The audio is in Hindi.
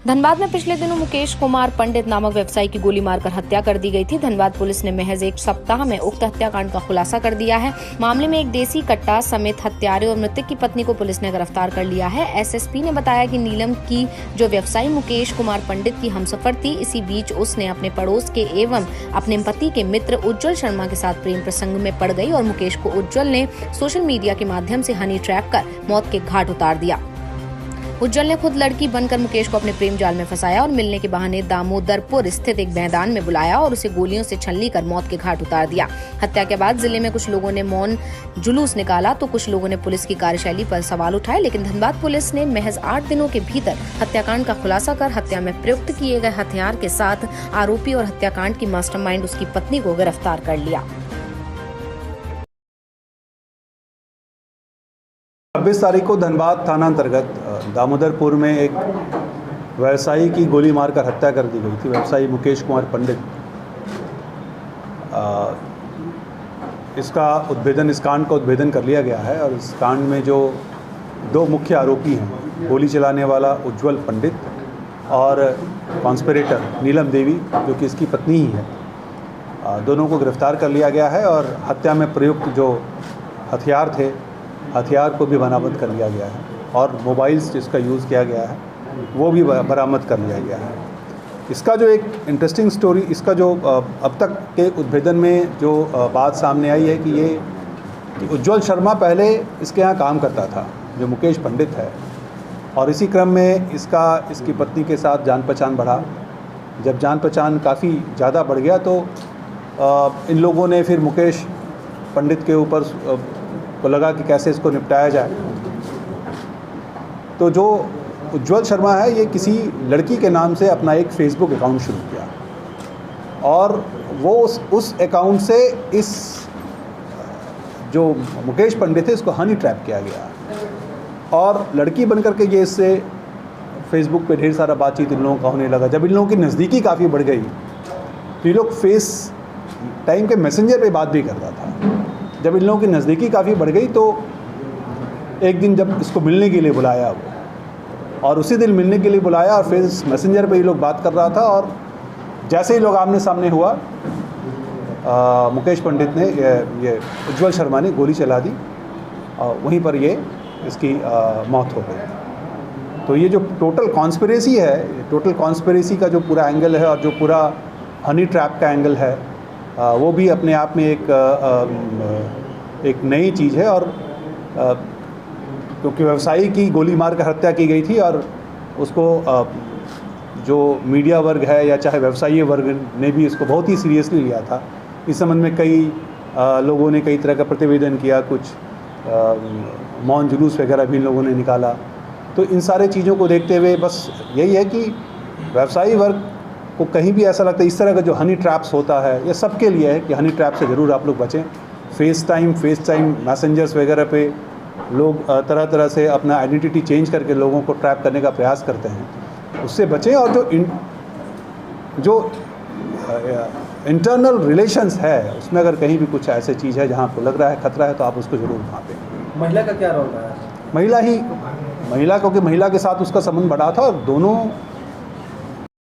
धनबाद में पिछले दिनों मुकेश कुमार पंडित नामक व्यवसायी की गोली मारकर हत्या कर दी गई थी। धनबाद पुलिस ने महज एक सप्ताह में उक्त हत्याकांड का खुलासा कर दिया है। मामले में एक देसी कट्टा समेत हत्यारे और मृतक की पत्नी को पुलिस ने गिरफ्तार कर लिया है। एसएसपी ने बताया कि नीलम की जो व्यवसायी मुकेश कुमार पंडित की हमसफर थी, इसी बीच उसने अपने पड़ोस के एवं अपने पति के मित्र उज्जवल शर्मा के साथ प्रेम प्रसंग में पड़ गई और मुकेश को उज्जवल ने सोशल मीडिया के माध्यम से हनी ट्रैप कर मौत के घाट उतार दिया। उज्जवल ने खुद लड़की बनकर मुकेश को अपने प्रेम जाल में फंसाया और मिलने के बहाने दामोदरपुर स्थित एक मैदान में बुलाया और उसे गोलियों से छलनी कर मौत के घाट उतार दिया। हत्या के बाद जिले में कुछ लोगों ने मौन जुलूस निकाला तो कुछ लोगों ने पुलिस की कार्यशैली पर सवाल उठाए, लेकिन धनबाद पुलिस ने महज 8 दिनों के भीतर हत्याकांड का खुलासा कर हत्या में प्रयुक्त किए गए हथियार के साथ आरोपी और हत्याकांड की मास्टरमाइंड उसकी पत्नी को गिरफ्तार कर लिया। 26 तारीख को धनबाद थाना अंतर्गत दामोदरपुर में एक व्यवसायी की गोली मारकर हत्या कर दी गई थी। व्यवसायी मुकेश कुमार पंडित, इसका उद्भेदन, इस कांड का उद्भेदन कर लिया गया है और इस कांड में जो 2 मुख्य आरोपी हैं, गोली चलाने वाला उज्जवल पंडित और कॉन्स्पिरेटर नीलम देवी जो कि इसकी पत्नी ही है, दोनों को गिरफ्तार कर लिया गया है और हत्या में प्रयुक्त जो हथियार थे, हथियार को भी बरामद कर लिया गया है और मोबाइल्स जिसका यूज़ किया गया है वो भी बरामद कर लिया गया है। इसका जो एक इंटरेस्टिंग स्टोरी, इसका जो अब तक के उद्भेदन में जो बात सामने आई है कि उज्जवल शर्मा पहले इसके यहाँ काम करता था, जो मुकेश पंडित है, और इसी क्रम में इसकी पत्नी के साथ जान पहचान बढ़ा। जब जान पहचान काफ़ी ज़्यादा बढ़ गया तो इन लोगों ने फिर मुकेश पंडित के ऊपर को लगा कि कैसे इसको निपटाया जाए। तो जो उज्जवल शर्मा है, ये किसी लड़की के नाम से अपना एक फेसबुक अकाउंट शुरू किया और वो उस अकाउंट से इस जो मुकेश पंडित है इसको हनी ट्रैप किया गया और लड़की बनकर के ये इससे फेसबुक पे ढेर सारा बातचीत इन लोगों का होने लगा। जब इन लोगों की नज़दीकी काफ़ी बढ़ गई तो ये लोग फेस टाइम के मैसेंजर पे बात भी करता था। जब इन लोगों की नज़दीकी काफ़ी बढ़ गई तो एक दिन जब इसको मिलने के लिए बुलाया वो, और उसी दिन मिलने के लिए बुलाया और फिर मैसेंजर पे ये लोग बात कर रहा था और जैसे ही लोग आमने सामने हुआ, मुकेश पंडित ने ये उज्जवल शर्मा ने गोली चला दी और वहीं पर ये इसकी मौत हो गई। तो ये जो टोटल कॉन्स्पिरेसी है, टोटल कॉन्स्पिरेसी का जो पूरा एंगल है और जो पूरा हनी ट्रैप का एंगल है, वो भी अपने आप में एक नई चीज़ है। और क्योंकि व्यवसायी की गोली मारकर हत्या की गई थी और उसको जो मीडिया वर्ग है या चाहे व्यवसायी वर्ग ने भी इसको बहुत ही सीरियसली लिया था। इस संबंध में कई लोगों ने कई तरह का प्रतिवेदन किया, कुछ मौन जुलूस वगैरह भी इन लोगों ने निकाला। तो इन सारे चीज़ों को देखते हुए बस यही है कि व्यवसायी वर्ग को कहीं भी ऐसा लगता है इस तरह का जो हनी ट्रैप्स होता है, ये सबके लिए है कि हनी ट्रैप से ज़रूर आप लोग बचें। फेस टाइम मैसेंजर्स वगैरह पे लोग तरह तरह से अपना आइडेंटिटी चेंज करके लोगों को ट्रैप करने का प्रयास करते हैं, उससे बचें। और जो इंटरनल रिलेशंस है उसमें अगर कहीं भी कुछ ऐसी चीज़ है जहाँ आपको लग रहा है खतरा है तो आप उसको ज़रूर भापें। महिला का क्या रोल रहा है? महिला क्योंकि महिला के साथ उसका संबंध बढ़ा था और दोनों